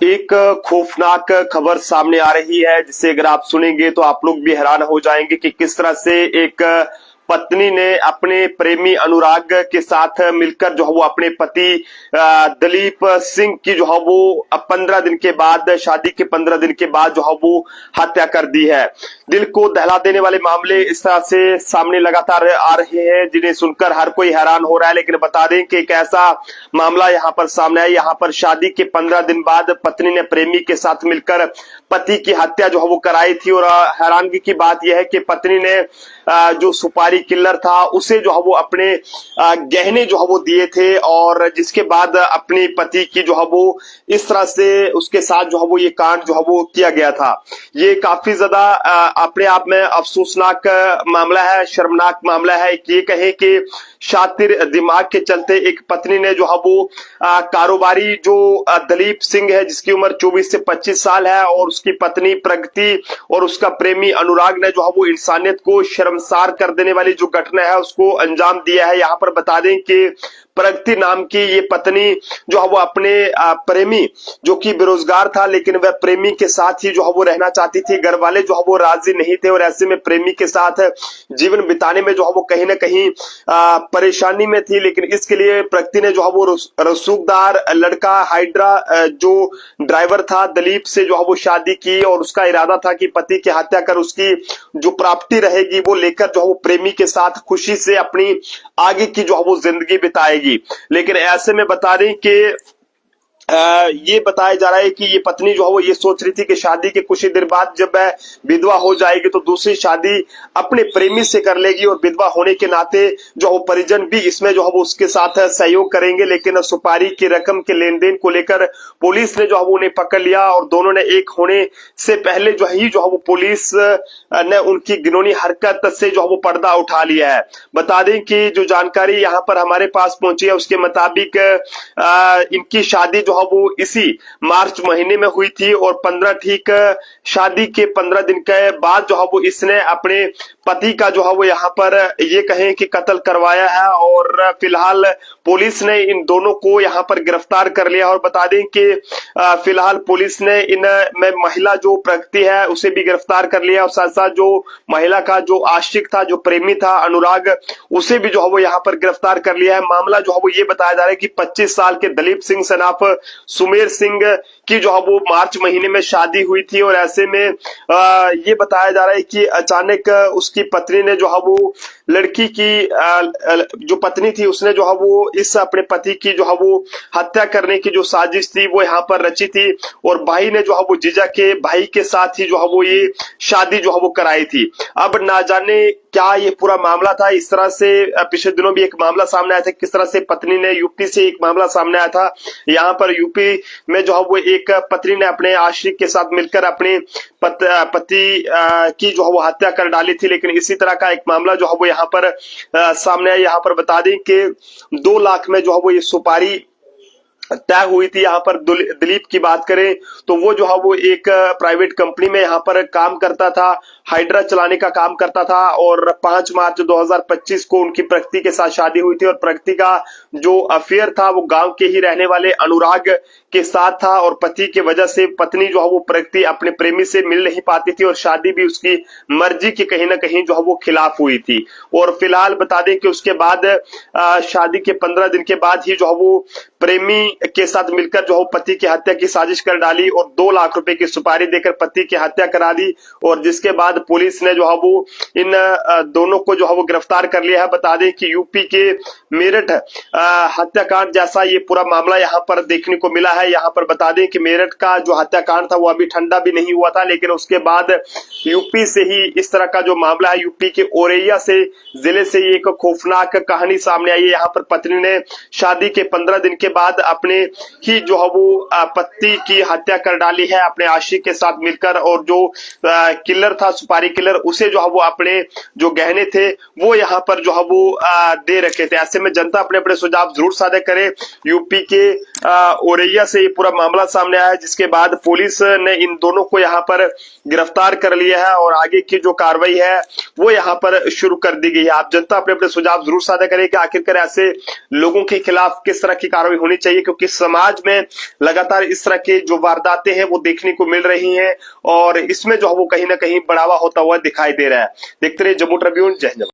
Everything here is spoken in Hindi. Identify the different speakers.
Speaker 1: एक खौफनाक खबर सामने आ रही है जिसे अगर आप सुनेंगे तो आप लोग भी हैरान हो जाएंगे कि किस तरह से एक पत्नी ने अपने प्रेमी अनुराग के साथ मिलकर जो है वो अपने पति दलीप सिंह की जो है वो 15 दिन के बाद, शादी के 15 दिन के बाद जो है वो हत्या कर दी है। दिल को दहला देने वाले मामले इस तरह से सामने लगातार आ रहे हैं जिन्हें सुनकर हर कोई हैरान हो रहा है। लेकिन बता दें कि एक ऐसा मामला यहाँ पर सामने आया, यहाँ पर शादी के 15 दिन बाद पत्नी ने प्रेमी के साथ मिलकर पति की हत्या जो है वो कराई थी। और हैरानगी की बात यह है कि पत्नी ने जो सुपारी किलर था उसे जो है वो अपने गहने जो है वो दिए थे, और जिसके बाद अपने पति की जो है वो इस तरह से उसके साथ जो है वो ये कांड जो है वो किया गया था। ये काफी ज्यादा अपने आप में अफसोसनाक मामला है, शर्मनाक मामला है। ये कहें कि शातिर दिमाग के चलते एक पत्नी ने जो है वो कारोबारी जो दलीप सिंह है जिसकी उम्र 24 से 25 साल है, और उसकी पत्नी प्रगति और उसका प्रेमी अनुराग ने जो है वो इंसानियत को शर्मसार कर देने वाली जो घटना है उसको अंजाम दिया है। यहाँ पर बता दें कि प्रगति नाम की ये पत्नी जो है वो अपने प्रेमी जो कि बेरोजगार था, लेकिन वह प्रेमी के साथ ही जो है वो रहना चाहती थी। घर वाले जो है वो राजी नहीं थे और ऐसे में प्रेमी के साथ जीवन बिताने में जो है वो कहीं ना कहीं परेशानी में थी। लेकिन इसके लिए प्रगति ने जो है वो रसूखदार लड़का हाइड्रा जो ड्राइवर था दलीप से जो है वो शादी की, और उसका इरादा था कि पति की हत्या कर उसकी जो प्रॉपर्टी रहेगी वो लेकर जो है वो प्रेमी के साथ खुशी से अपनी आगे की जो है वो जिंदगी बिताएगी। लेकिन ऐसे में बता दें कि ये बताया जा रहा है कि ये पत्नी जो है वो ये सोच रही थी कि शादी के कुछ ही देर बाद जब वह विधवा हो जाएगी तो दूसरी शादी अपने प्रेमी से कर लेगी, और विधवा होने के नाते जो वो परिजन भी इसमें जो है वो उसके साथ सहयोग करेंगे। लेकिन सुपारी की रकम के लेन देन को लेकर पुलिस ने जो है वो उन्हें पकड़ लिया, और दोनों ने एक होने से पहले जो है वो पुलिस ने उनकी घिनौनी हरकत से जो है वो पर्दा उठा लिया है। बता दें कि जो जानकारी यहाँ पर हमारे पास पहुंची है उसके मुताबिक इनकी शादी जो है वो इसी मार्च महीने में हुई थी, और 15 ठीक शादी के 15 दिन के बाद जो है वो इसने अपने पति का जो है वो यहाँ पर ये कहें कि कत्ल करवाया है। और फिलहाल पुलिस ने इन दोनों को यहाँ पर गिरफ्तार कर लिया। और बता दें कि फिलहाल पुलिस ने इन में महिला जो प्रगति है उसे भी गिरफ्तार कर लिया, और साथ साथ जो महिला का जो आशिक था, जो प्रेमी था अनुराग, उसे भी जो है वो यहाँ पर गिरफ्तार कर लिया है। मामला जो है वो ये बताया जा रहा है कि 25 साल के दलीप सिंह सनाफ सुमेर सिंह की जो है वो मार्च महीने में शादी हुई थी, और ऐसे में ये बताया जा रहा है कि अचानक उसकी पत्नी ने जो है वो लड़की की जो पत्नी थी उसने जो है वो इस अपने पति की जो है वो हत्या करने की जो साजिश थी वो यहाँ पर रची थी, और भाई ने जो है वो जीजा के भाई के साथ ही जो है वो ये शादी जो है वो कराई थी। अब ना जाने क्या ये पूरा मामला था। इस तरह से पिछले दिनों भी एक मामला सामने आया था, किस तरह से पत्नी ने यूपी से एक मामला सामने आया था। यहाँ पर यूपी में जो है वो एक पत्नी ने अपने आशिक के साथ मिलकर अपने पति की जो है वो हत्या कर डाली थी। लेकिन इसी तरह का एक मामला जो है वो यहाँ पर सामने आया। यहाँ पर बता दें कि 2 लाख में जो है वो ये सुपारी तय हुई थी। यहाँ पर दिलीप की बात करें तो वो जो है वो एक प्राइवेट कंपनी में यहाँ पर काम करता था, हाइड्रा चलाने का काम करता था, और 5 मार्च 2025 को उनकी प्रगति के साथ शादी हुई थी। और प्रगति का जो अफेयर था वो गांव के ही रहने वाले अनुराग के साथ था, और पति की वजह से पत्नी जो है वो प्रगति अपने प्रेमी से मिल नहीं पाती थी, और शादी भी उसकी मर्जी की कहीं ना कहीं जो है वो खिलाफ हुई थी। और फिलहाल बता दें कि उसके बाद शादी के 15 दिन के बाद ही जो है वो प्रेमी के साथ मिलकर जो है पति की हत्या की साजिश कर डाली, और 2 लाख रुपए की सुपारी देकर पति की हत्या करा दी। और जिसके बाद पुलिस ने जो है वो इन दोनों को जो है वो गिरफ्तार कर लिया है। बता दें कि यूपी के मेरठ हत्याकांड जैसा ये पूरा मामला यहाँ पर देखने को मिला है। यहाँ पर बता दें कि मेरठ का जो हत्याकांड था वो अभी ठंडा भी नहीं हुआ था, लेकिन उसके बाद यूपी से ही इस तरह का जो मामला है, यूपी के औरैया से जिले से ये एक खौफनाक कहानी सामने आई है। यहाँ पर पत्नी ने शादी के 15 दिन के बाद अपने ही जो है वो पति की हत्या कर डाली है अपने आशिक के साथ मिलकर, और जो किलर था सुपारी किलर उसे जो है वो अपने जो गहने थे वो यहाँ पर जो है वो दे रखे थे। ऐसे में जनता अपने अपने सुझाव जरूर साझा करे। यूपी के औरैया से ये पूरा मामला सामने आया है, जिसके बाद पुलिस ने इन दोनों को यहाँ पर गिरफ्तार कर लिया है और आगे की जो कार्रवाई है वो यहाँ पर शुरू कर दी गई है। आप जनता अपने अपने सुझाव जरूर साझा करें कि आखिरकार ऐसे लोगों के खिलाफ किस तरह की कार्रवाई होनी चाहिए, क्योंकि समाज में लगातार इस तरह की जो वारदातें हैं वो देखने को मिल रही हैं और इसमें जो है वो कहीं ना कहीं बढ़ावा होता हुआ दिखाई दे रहा है। देखते रहिए जम्मू ट्रिब्यून। जय हिंद।